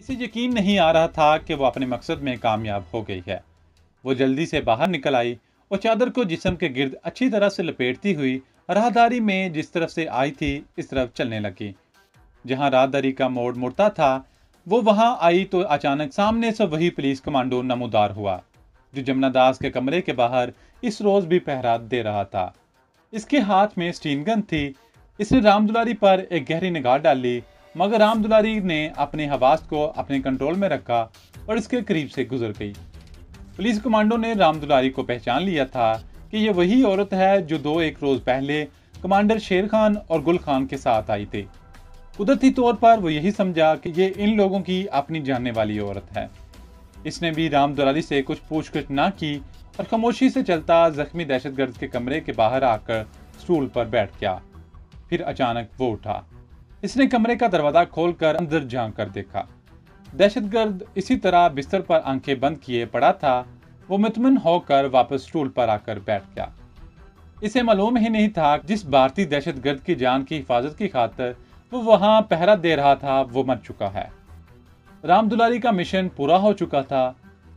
इसे यकीन नहीं आ रहा था कि वो अपने मकसद में कामयाब हो गई है। वो जल्दी से बाहर निकल आई और चादर को जिस्म के गिर्द अच्छी तरह से लपेटती हुई राहदारी में जिस तरफ से आई थी इस तरफ चलने लगी। जहां राहदारी का मोड़ मुड़ता था, वो वहां आई तो अचानक सामने से वही पुलिस कमांडो नमूदार हुआ, जो जमुना दास के कमरे के बाहर इस रोज भी पहरा दे रहा था। इसके हाथ में स्टीन गन थी। इसने राम दुलारी पर एक गहरी निगाह डाली, मगर राम दुलारी ने अपने हवास को अपने कंट्रोल में रखा और इसके करीब से गुजर गई। पुलिस कमांडो ने राम दुलारी को पहचान लिया था कि ये वही औरत है जो एक रोज पहले कमांडर शेर खान और गुल खान के साथ आई थी। कुदरती तौर पर वो यही समझा कि ये इन लोगों की अपनी जानने वाली औरत है। इसने भी राम दुलारी से कुछ पूछताछ ना की और खामोशी से चलता जख्मी दहशतगर्द के कमरे के बाहर आकर स्टूल पर बैठ गया। फिर अचानक वो उठा। इसने कमरे का दरवाजा खोलकर अंदर झांक कर देखा। दहशतगर्द इसी तरह बिस्तर पर आंखें बंद किए पड़ा था। वो मुतमिन होकर वापस स्टूल पर आकर बैठ गया। इसे मालूम ही नहीं था जिस भारतीय दहशतगर्द की जान की हिफाजत की खातिर वो वहां पहरा दे रहा था वो मर चुका है। राम दुलारी का मिशन पूरा हो चुका था।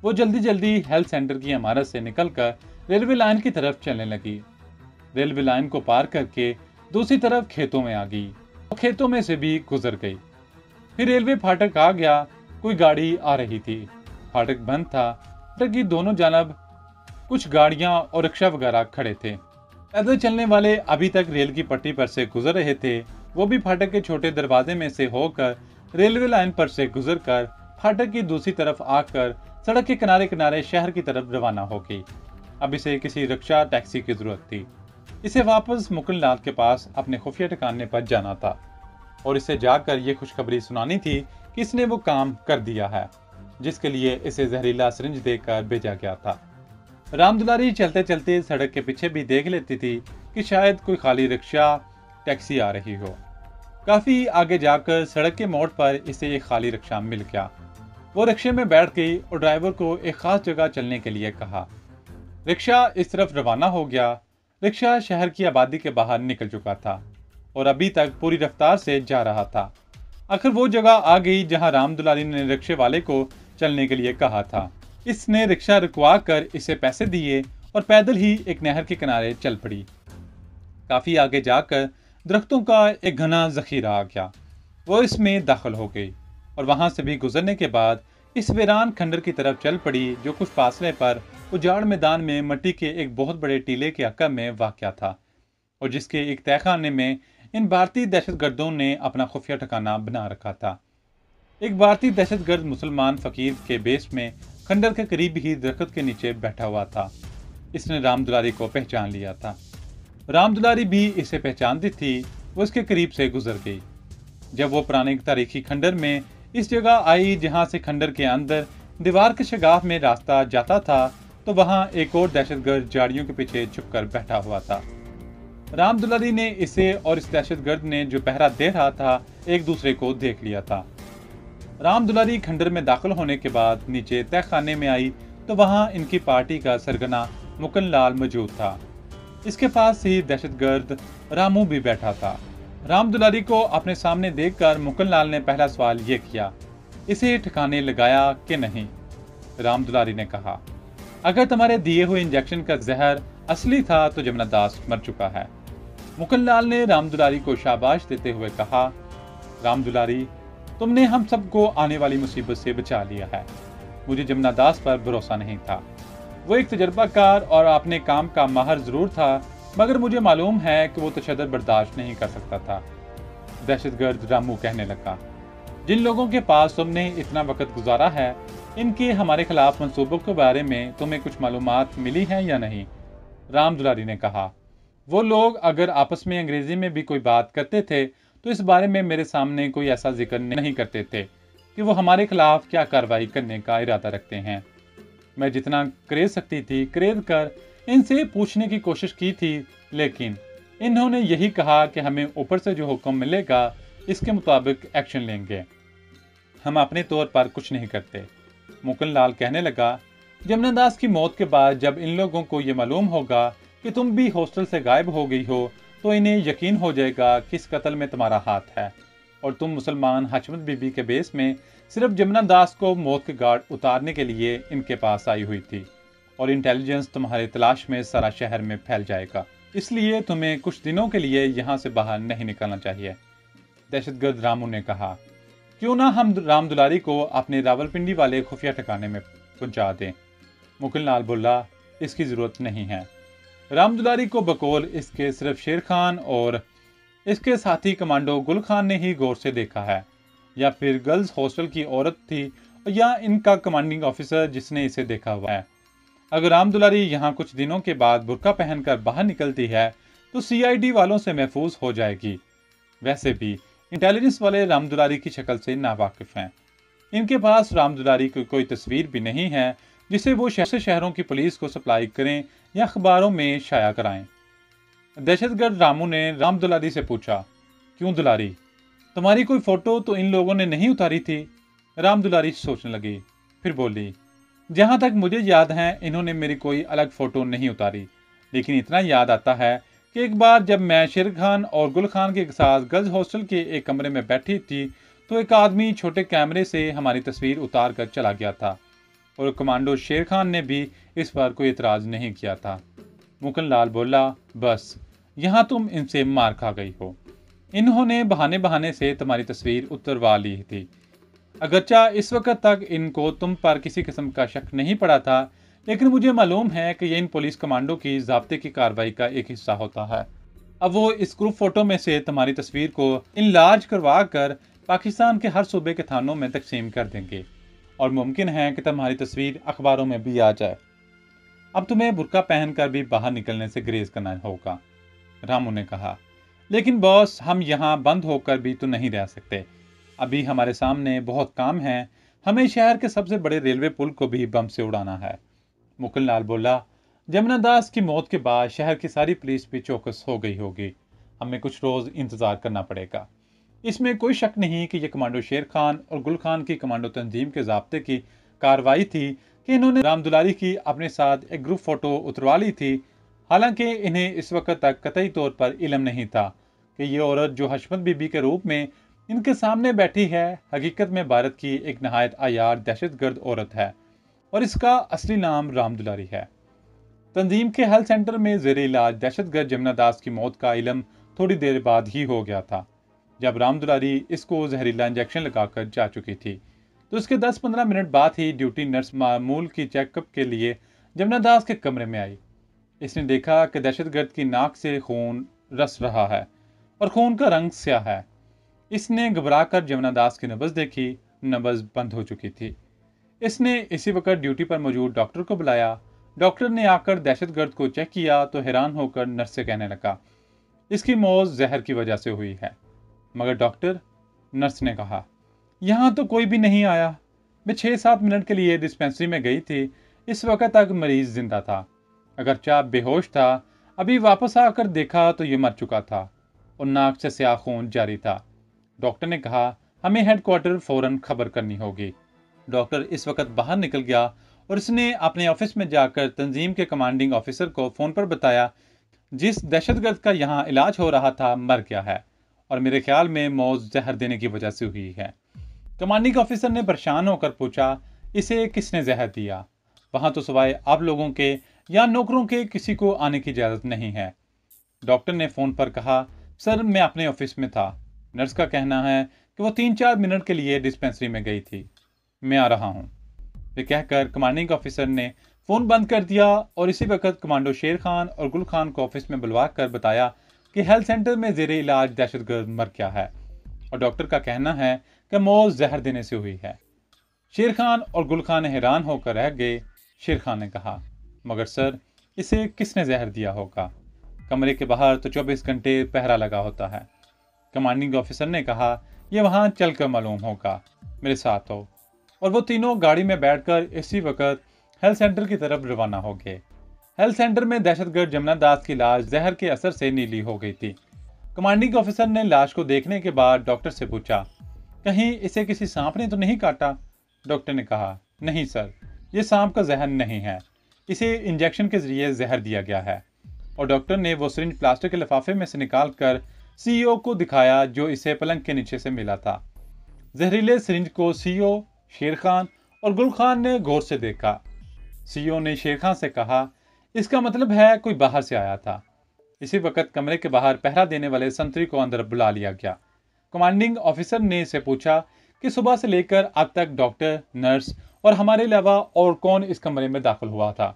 वो जल्दी जल्दी हेल्थ सेंटर की इमारत से निकलकर रेलवे लाइन की तरफ चलने लगी। रेलवे लाइन को पार करके दूसरी तरफ खेतों में आ गई और खेतों में से भी गुजर गई। फिर रेलवे फाटक आ गया। कोई गाड़ी आ रही थी। फाटक बंद था। फाटक की दोनों जानब कुछ गाड़ियां और रिक्शा वगैरह खड़े थे। पैदल चलने वाले अभी तक रेल की पटरी पर से गुजर रहे थे। वो भी फाटक के छोटे दरवाजे में से होकर रेलवे लाइन पर से गुजरकर फाटक की दूसरी तरफ आकर सड़क के किनारे किनारे शहर की तरफ रवाना हो गई। अब इसे किसी रिक्शा टैक्सी की जरूरत थी। इसे वापस मुकुंद लाल के पास अपने खुफिया ठिकाने पर जाना था और इसे जाकर ये खुशखबरी सुनानी थी कि इसने वो काम कर दिया है जिसके लिए इसे जहरीला सिरिंज देकर भेजा गया था। राम दुलारी चलते चलते सड़क के पीछे भी देख लेती थी कि शायद कोई खाली रिक्शा टैक्सी आ रही हो। काफी आगे जाकर सड़क के मोड़ पर इसे एक खाली रिक्शा मिल गया। वो रिक्शे में बैठ गई और ड्राइवर को एक खास जगह चलने के लिए कहा। रिक्शा इस तरफ रवाना हो गया। रिक्शा शहर की आबादी के बाहर निकल चुका था और अभी तक पूरी रफ्तार से जा रहा था। आखिर वो जगह आ गई जहां राम दुलारी ने रिक्शे वाले को चलने के लिए कहा था। इसने रिक्शा रुकवा कर इसे पैसे दिए और पैदल ही एक नहर के किनारे चल पड़ी। काफी आगे जाकर दरख्तों का एक घना जखीरा आ गया। वो इसमें दाखिल हो गई और वहां से भी गुजरने के बाद इस वीरान खंडर की तरफ चल पड़ी जो कुछ फासले पर उजाड़ मैदान में मिट्टी के एक बहुत बड़े टीले के अक्का में वाक़या था और जिसके एक तहखाने में इन भारतीय दहशतगर्दों ने अपना खुफिया ठिकाना बना रखा था। एक भारतीय दहशतगर्द मुसलमान फकीर के बेस में खंडर के करीब ही दरख्त के नीचे बैठा हुआ था। इसने राम दुलारी को पहचान लिया था। राम दुलारी भी इसे पहचानती थी। वो इसके करीब से गुजर गई। जब वो पुराने तारीखी खंडर में इस जगह आई जहां से खंडर के अंदर दीवार के शगाफ में रास्ता जाता था तो वहां एक और दहशतगर्द झाड़ियों के पीछे छुपकर बैठा हुआ था। राम दुलारी ने इसे और इस दहशतगर्द ने जो पहरा दे रहा था एक दूसरे को देख लिया था। राम दुलारी खंडर में दाखिल होने के बाद नीचे तहखाने में आई तो वहां इनकी पार्टी का सरगना मुकुंद लाल मौजूद था। इसके पास ही दहशतगर्द रामू भी बैठा था। राम दुलारी को अपने सामने देखकर मुकुंद लाल ने पहला सवाल ये किया, इसे ठिकाने लगाया कि नहीं? राम दुलारी ने कहा, अगर तुम्हारे दिए हुए इंजेक्शन का जहर असली था तो जमुना दास मर चुका है। मुकुंद लाल ने राम दुलारी को शाबाश देते हुए कहा, राम दुलारी, तुमने हम सबको आने वाली मुसीबत से बचा लिया है। मुझे जमुना दास पर भरोसा नहीं था। वो एक तजर्बाकार और अपने काम का माहिर जरूर था, मगर मुझे मालूम है कि वो तशद्दुद बर्दाश्त नहीं कर सकता था। दहशतगर्द रामू कहने लगा, जिन लोगों के पास तुमने इतना वक्त गुजारा है, इनके हमारे खिलाफ मंसूबों के बारे में तुम्हें कुछ मालूमात मिली हैं या नहीं? राम दुलारी ने कहा, वो लोग अगर आपस में अंग्रेजी में भी कोई बात करते थे तो इस बारे में मेरे सामने कोई ऐसा जिक्र नहीं करते थे कि वो हमारे खिलाफ क्या कार्रवाई करने का इरादा रखते हैं। मैं जितना करेद सकती थी करेद कर इनसे पूछने की कोशिश की थी, लेकिन इन्होंने यही कहा कि हमें ऊपर से जो हुक्म मिलेगा इसके मुताबिक एक्शन लेंगे, हम अपने तौर पर कुछ नहीं करते। मुकुंद लाल कहने लगा, जमुना दास की मौत के बाद जब इन लोगों को ये मालूम होगा कि तुम भी हॉस्टल से गायब हो गई हो तो इन्हें यकीन हो जाएगा कि इस कत्ल में तुम्हारा हाथ है और तुम मुसलमान हशमत बीबी के बेस में सिर्फ जमुना दास को मौत के घाट उतारने के लिए इनके पास आई हुई थी और इंटेलिजेंस तुम्हारी तलाश में सारा शहर में फैल जाएगा, इसलिए तुम्हें कुछ दिनों के लिए यहाँ से बाहर नहीं निकलना चाहिए। दहशतगर्द रामू ने कहा, क्यों ना हम राम दुलारी को अपने रावलपिंडी वाले खुफिया ठिकाने में पहुंचा दें। मुकुल लाल बोला, इसकी जरूरत नहीं है। राम दुलारी को बकौल इसके सिर्फ शेर खान और इसके साथी कमांडो गुल खान ने ही गौर से देखा है, या फिर गर्ल्स हॉस्टल की औरत थी या इनका कमांडिंग ऑफिसर जिसने इसे देखा हुआ है। अगर राम दुलारी यहाँ कुछ दिनों के बाद बुर्का पहनकर बाहर निकलती है तो सीआईडी वालों से महफूज हो जाएगी। वैसे भी इंटेलिजेंस वाले राम दुलारी की शक्ल से नावाकिफ हैं। इनके पास राम दुलारी की कोई तस्वीर भी नहीं है जिसे वो शहरों की पुलिस को सप्लाई करें या अखबारों में शाया कराएं। दहशतगर्द रामू ने राम दुलारी से पूछा, क्यों दुलारी, तुम्हारी कोई फोटो तो इन लोगों ने नहीं उतारी थी? राम दुलारी सोचने लगी, फिर बोली, जहां तक मुझे याद है इन्होंने मेरी कोई अलग फोटो नहीं उतारी, लेकिन इतना याद आता है कि एक बार जब मैं शेर खान और गुल खान के साथ गर्ल्स हॉस्टल के एक कमरे में बैठी थी तो एक आदमी छोटे कैमरे से हमारी तस्वीर उतार कर चला गया था और कमांडो शेर खान ने भी इस पर कोई एतराज नहीं किया था। मुकुल लाल बोला, बस यहाँ तुम इनसे मार खा गई हो। इन्होंने बहाने बहाने से तुम्हारी तस्वीर उतरवा ली थी। अगरचा इस वक्त तक इनको तुम पर किसी किस्म का शक नहीं पड़ा था, लेकिन मुझे मालूम है कि ये इन पुलिस कमांडो की ज़ाब्ते की कार्रवाई का एक हिस्सा होता है। अब वो इस ग्रुप फोटो में से तुम्हारी तस्वीर को इनलार्ज करवा कर पाकिस्तान के हर सूबे के थानों में तकसीम कर देंगे और मुमकिन है कि तुम्हारी तस्वीर अखबारों में भी आ जाए। अब तुम्हें बुर्का पहनकर भी बाहर निकलने से गुरेज करना होगा। रामू ने कहा, लेकिन बॉस, हम यहाँ बंद होकर भी तो नहीं रह सकते। अभी हमारे सामने बहुत काम है। हमें शहर के सबसे बड़े रेलवे पुल को भी बम से उड़ाना है। मुकुल लाल बोला, जमुना दास की मौत के बाद शहर की सारी पुलिस भी चौकस हो गई होगी। हमें कुछ रोज इंतजार करना पड़ेगा। इसमें कोई शक नहीं कि यह कमांडो शेर खान और गुल खान की कमांडो तंजीम के ज़ाब्ते की कार्रवाई थी कि इन्होंने राम दुलारी की अपने साथ एक ग्रुप फोटो उतरवा ली थी। हालांकि इन्हें इस वक्त तक कतई तौर पर इल्म नहीं था कि ये औरत जो हशमत बीबी के रूप में इनके सामने बैठी है हकीकत में भारत की एक नहायत आयार दहशतगर्द औरत है और इसका असली नाम राम दुलारी है। तंजीम के हेल्थ सेंटर में जेर इलाज दहशतगर्द जमुना दास की मौत का इल्म थोड़ी देर बाद ही हो गया था। जब राम दुलारी इसको जहरीला इंजेक्शन लगाकर जा चुकी थी तो उसके 10-15 मिनट बाद ही ड्यूटी नर्स मामूल की चेकअप के लिए जमुना दास के कमरे में आई। इसने देखा कि दहशतगर्द की नाक से खून रस रहा है और खून का रंग स्याह है। इसने घबराकर जमुना दास की नब्ज देखी। नब्ज बंद हो चुकी थी। इसने इसी वक्त ड्यूटी पर मौजूद डॉक्टर को बुलाया। डॉक्टर ने आकर दहशतगर्द को चेक किया तो हैरान होकर नर्स से कहने लगा, इसकी मौत जहर की वजह से हुई है। मगर डॉक्टर, नर्स ने कहा, यहाँ तो कोई भी नहीं आया। मैं 6-7 मिनट के लिए डिस्पेंसरी में गई थी। इस वक्त तक मरीज जिंदा था। अगरचा बेहोश था। अभी वापस आकर देखा तो ये मर चुका था और नाक से स्याह खून जारी था। डॉक्टर ने कहा, हमें हेडक्वार्टर फौरन खबर करनी होगी। डॉक्टर इस वक्त बाहर निकल गया और उसने अपने ऑफिस में जाकर तंजीम के कमांडिंग ऑफिसर को फ़ोन पर बताया, जिस दहशतगर्द का यहाँ इलाज हो रहा था मर गया है और मेरे ख्याल में मौत जहर देने की वजह से हुई है। कमांडिंग ऑफिसर ने परेशान होकर पूछा, इसे किसने जहर दिया? वहाँ तो सिवाय आप लोगों के या नौकरों के किसी को आने की इजाज़त नहीं है। डॉक्टर ने फ़ोन पर कहा, सर मैं अपने ऑफिस में था। नर्स का कहना है कि वो 3-4 मिनट के लिए डिस्पेंसरी में गई थी। मैं आ रहा हूँ। ये कहकर कमांडिंग ऑफिसर ने फ़ोन बंद कर दिया और इसी वक्त कमांडो शेर खान और गुल खान को ऑफिस में बुलवा कर बताया कि हेल्थ सेंटर में जेर इलाज दहशतगर्द मर गया है और डॉक्टर का कहना है कि मौत जहर देने से हुई है। शेर खान और गुल खान हैरान होकर रह गए। शेर खान ने कहा, मगर सर, इसे किसने जहर दिया होगा? कमरे के बाहर तो 24 घंटे पहरा लगा होता है। कमांडिंग ऑफिसर ने कहा, यह वहाँ चल कर मालूम होगा। मेरे साथ हो। और वो तीनों गाड़ी में बैठकर इसी वक्त हेल्थ सेंटर की तरफ रवाना हो गए। हेल्थ सेंटर में दहशतगर्द जमुना दास की लाश जहर के असर से नीली हो गई थी। कमांडिंग ऑफिसर ने लाश को देखने के बाद डॉक्टर से पूछा, कहीं इसे किसी सांप ने तो नहीं काटा? डॉक्टर ने कहा, नहीं सर, ये सांप का जहर नहीं है। इसे इंजेक्शन के जरिए जहर दिया गया है। और डॉक्टर ने वो सिरिंज प्लास्टिक के लिफाफे में से निकाल कर सीईओ को दिखाया जो इसे पलंग के नीचे से मिला था। जहरीले सिरिंज को सीओ, शेर खान और गुल खान ने गौर से देखा। सीओ ने शेर खान से कहा, इसका मतलब है कोई बाहर से आया था। इसी वक्त कमरे के बाहर पहरा देने वाले संतरी को अंदर बुला लिया गया। कमांडिंग ऑफिसर ने इससे पूछा कि सुबह से लेकर अब तक डॉक्टर, नर्स और हमारे अलावा और कौन इस कमरे में दाखिल हुआ था।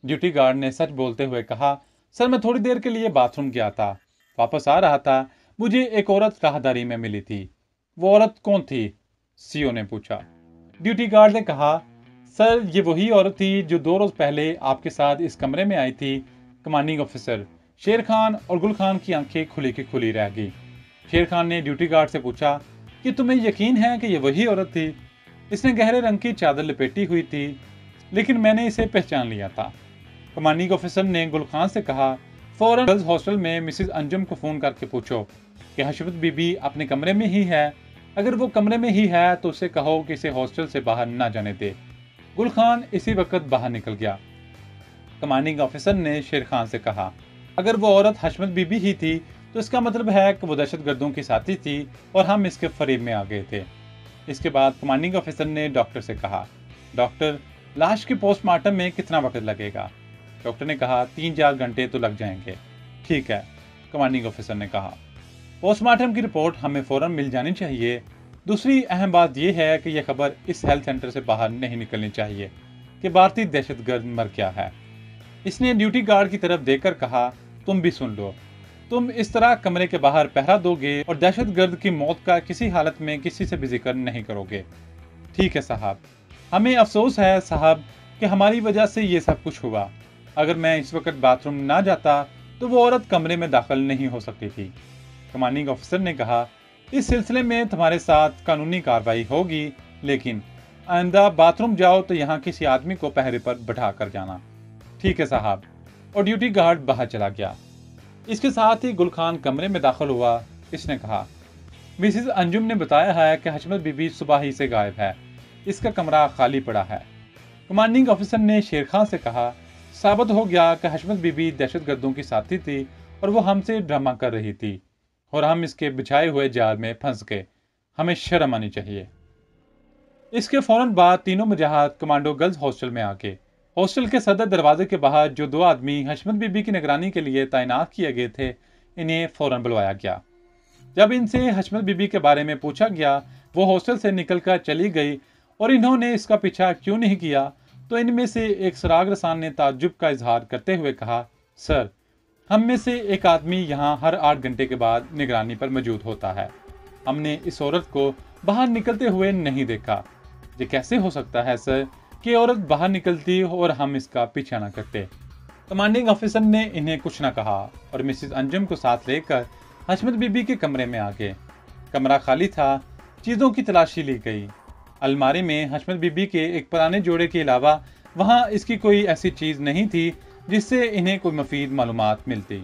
ड्यूटी गार्ड ने सच बोलते हुए कहा, सर मैं थोड़ी देर के लिए बाथरूम गया था, वापस आ रहा था, मुझे एक औरत राहदारी में मिली थी। वो औरत कौन थी? सीओ ने पूछा। ड्यूटी गार्ड ने कहा, सर ये वही औरत थी जो 2 रोज पहले आपके साथ इस कमरे में आई थी। कमांडिंग ऑफिसर, शेर खान और गुल खान की आंखें खुली की खुली रह गई। शेर खान ने ड्यूटी गार्ड से पूछा कि तुम्हें यकीन है कि ये वही औरत थी? इसने गहरे रंग की चादर लपेटी हुई थी, लेकिन मैंने इसे पहचान लिया था। कमांडिंग ऑफिसर ने गुल खान से कहा, फौरन गर्ल्स हॉस्टल में मिसेस अंजुम को फोन करके पूछो कि हशमत बीबी अपने कमरे में ही है। अगर वो कमरे में ही है तो उसे कहो कि इसे हॉस्टल से बाहर ना जाने दे। गुल खान इसी वक्त बाहर निकल गया। कमांडिंग ऑफिसर ने शेर खान से कहा, अगर वो औरत हशमत बीबी ही थी तो इसका मतलब है कि वो दहशतगर्दों की साथी थी और हम इसके फरेब में आ गए थे। इसके बाद कमांडिंग ऑफिसर ने डॉक्टर से कहा, डॉक्टर लाश के पोस्टमार्टम में कितना वक्त लगेगा? डॉक्टर ने कहा, 3-4 घंटे तो लग जाएंगे। ठीक है, कमांडिंग ऑफिसर ने कहा। पोस्टमार्टम की रिपोर्ट हमें फौरन मिल जानी चाहिए। दूसरी अहम बात यह है कि यह खबर इस हेल्थ सेंटर से बाहर नहीं निकलनी चाहिए कि भारतीय दहशतगर्द मर गया है। इसने ड्यूटी गार्ड की तरफ देखकर कहा, तुम भी सुन लो। तुम इस तरह कमरे के बाहर पहरा दोगे और दहशतगर्द की मौत का किसी हालत में किसी से भी जिक्र नहीं करोगे। ठीक है साहब। हमें अफसोस है साहब कि हमारी वजह से ये सब कुछ हुआ। अगर मैं इस वक्त बाथरूम ना जाता तो वो औरत कमरे में दाखिल नहीं हो सकती थी। कमांडिंग ऑफिसर ने कहा, इस सिलसिले में तुम्हारे साथ कानूनी कार्रवाई होगी, लेकिन आइंदा बाथरूम जाओ तो यहाँ किसी आदमी को पहरे पर बैठा कर जाना। ठीक है साहब। और ड्यूटी गार्ड बाहर चला गया। इसके साथ ही गुल खान कमरे में दाखिल हुआ। इसने कहा, मिसेस अंजुम ने बताया है कि हशमत बीबी सुबह ही से गायब है। इसका कमरा खाली पड़ा है। कमांडिंग ऑफिसर ने शेर खान से कहा, साबित हो गया कि हशमत बीबी दहशतगर्दों की साथी थी और वो हमसे ड्रामा कर रही थी और हम इसके बिछाए हुए जाल में फंस गए। हमें शर्म आनी चाहिए। इसके फौरन बाद तीनों मुजाहिद कमांडो गर्ल्स हॉस्टल में आ गए। हॉस्टल के सदर दरवाजे के बाहर जो 2 आदमी हशमत बीबी की निगरानी के लिए तैनात किए गए थे, इन्हें फौरन बुलवाया गया। जब इनसे हशमत बीबी के बारे में पूछा गया, वो हॉस्टल से निकलकर चली गई और इन्होंने इसका पीछा क्यों नहीं किया, तो इनमें से एक सराग रसान ने ताज्जुब का इजहार करते हुए कहा, सर हम में से एक आदमी यहाँ हर 8 घंटे के बाद निगरानी पर मौजूद होता है। हमने इस औरत को बाहर निकलते हुए नहीं देखा। ये कैसे हो सकता है सर कि औरत बाहर निकलती और हम इसका पीछा न करते? कमांडिंग ऑफिसर ने इन्हें कुछ न कहा और मिसेस अंजुम को साथ लेकर हशमत बीबी के कमरे में आ गए। कमरा खाली था। चीज़ों की तलाशी ली गई। अलमारी में हशमत बीबी के एक पुराने जोड़े के अलावा वहाँ इसकी कोई ऐसी चीज़ नहीं थी जिससे इन्हें कोई मुफीद मालूमात मिलती।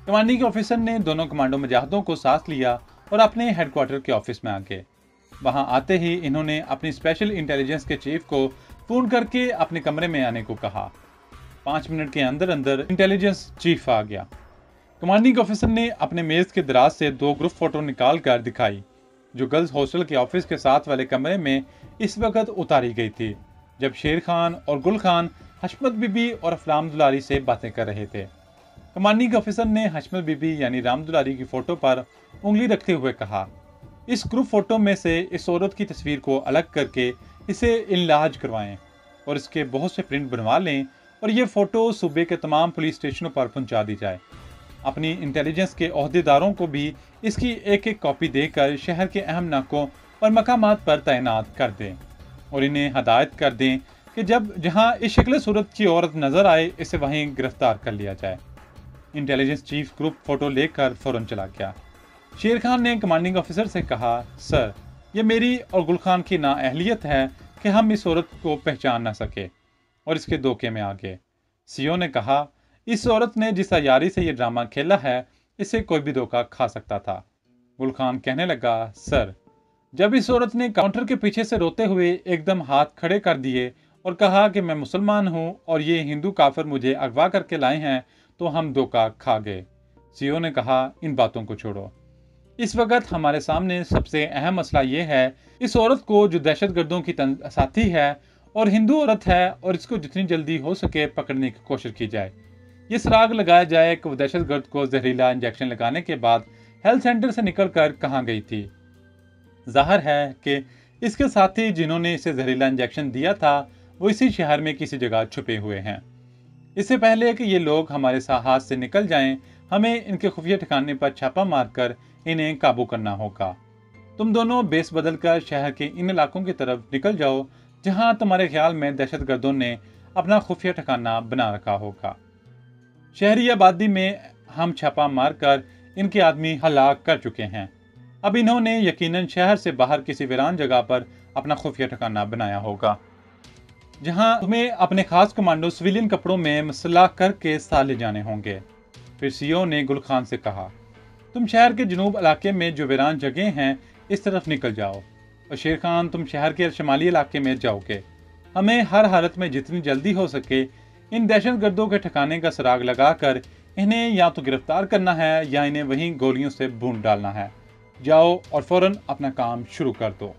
कमांडिंग ऑफिसर ने दोनों कमांडो मुजाहिदों को साथ लिया और अपने हेडक्वार्टर के ऑफिस में आ गए। वहां आते ही इन्होंने अपनी स्पेशल इंटेलिजेंस के चीफ को फोन करके अपने कमरे में आने को कहा। 5 मिनट के अंदर अंदर इंटेलिजेंस चीफ आ गया। कमांडिंग ऑफिसर ने अपने मेज के दराज से 2 ग्रुप फोटो निकाल कर दिखाई, जो गर्ल्स हॉस्टल के ऑफिस के साथ वाले कमरे में इस वक्त उतारी गई थी, जब शेर खान और गुल खान हशमत बीबी और रामदुलारी से बातें कर रहे थे। कमांडिंग ऑफिसर ने हशमत बीबी यानी रामदुलारी की फोटो पर उंगली रखते हुए कहा, इस ग्रुप फोटो में से इस औरत की तस्वीर को अलग करके इसे इलाज करवाएं और इसके बहुत से प्रिंट बनवा लें और ये फ़ोटो सूबे के तमाम पुलिस स्टेशनों पर पहुंचा दी जाए। अपनी इंटेलिजेंस के ओहदेदारों को भी इसकी एक कॉपी देकर शहर के अहम नाकों और मकामात पर तैनात कर दें और इन्हें हदायत कर दें कि जब जहां इस शक्ल सूरत की औरत नज़र आए इसे वहीं गिरफ्तार कर लिया जाए। इंटेलिजेंस चीफ ग्रुप फ़ोटो लेकर फ़ौरन चला गया। शेर खान ने कमांडिंग ऑफिसर से कहा, सर ये मेरी और गुल खान की नाअहलियत है कि हम इस औरत को पहचान ना सके और इसके धोखे में आ गए। सीओ ने कहा, इस औरत ने जिस तैयारी से ये ड्रामा खेला है, इसे कोई भी धोखा खा सकता था। गुल खान कहने लगा, सर जब इस औरत ने काउंटर के पीछे से रोते हुए एकदम हाथ खड़े कर दिए और कहा कि मैं मुसलमान हूँ और ये हिंदू काफिर मुझे अगवा करके लाए हैं, तो हम धोखा खा गए। सीओ ने कहा, इन बातों को छोड़ो। इस वक्त हमारे सामने सबसे अहम मसला ये है, इस औरत को जो दहशतगर्दों की साथी है और हिंदू औरत है, और इसको जितनी जल्दी हो सके पकड़ने की कोशिश की जाए। ये सुराग लगाया जाए कि वो दहशतगर्द को जहरीला इंजेक्शन लगाने के बाद हेल्थ सेंटर से निकलकर कहाँ गई थी। जाहिर है कि इसके साथी जिन्होंने इसे जहरीला इंजेक्शन दिया था वो इसी शहर में किसी जगह छुपे हुए हैं। इससे पहले कि ये लोग हमारे हाथ से निकल जाएं, हमें इनके खुफिया ठिकाने पर छापा मारकर इन्हें काबू करना होगा। तुम दोनों बेस बदलकर शहर के इन इलाकों की तरफ निकल जाओ जहां तुम्हारे ख्याल में दहशतगर्दों ने अपना खुफिया ठिकाना बना रखा होगा। शहरी आबादी में हम छापा मारकर इनके आदमी हलाक कर चुके हैं। अब इन्होंने यकीनन शहर से बाहर किसी वीरान जगह पर अपना खुफिया ठिकाना बनाया होगा, जहां तुम्हें अपने खास कमांडो सिविलियन कपड़ों में मसल्ला करके साथ ले जाने होंगे। फिर सीओ ने गुल खान से कहा, तुम शहर के जनूब इलाके में जो वीरान जगह हैं इस तरफ निकल जाओ, और शेर खान तुम शहर के शुमाली इलाके में जाओगे। हमें हर हालत में जितनी जल्दी हो सके इन दहशतगर्दों के ठिकाने का सुराग लगाकर इन्हें या तो गिरफ्तार करना है या इन्हें वहीं गोलियों से भून डालना है। जाओ और फौरन अपना काम शुरू कर दो।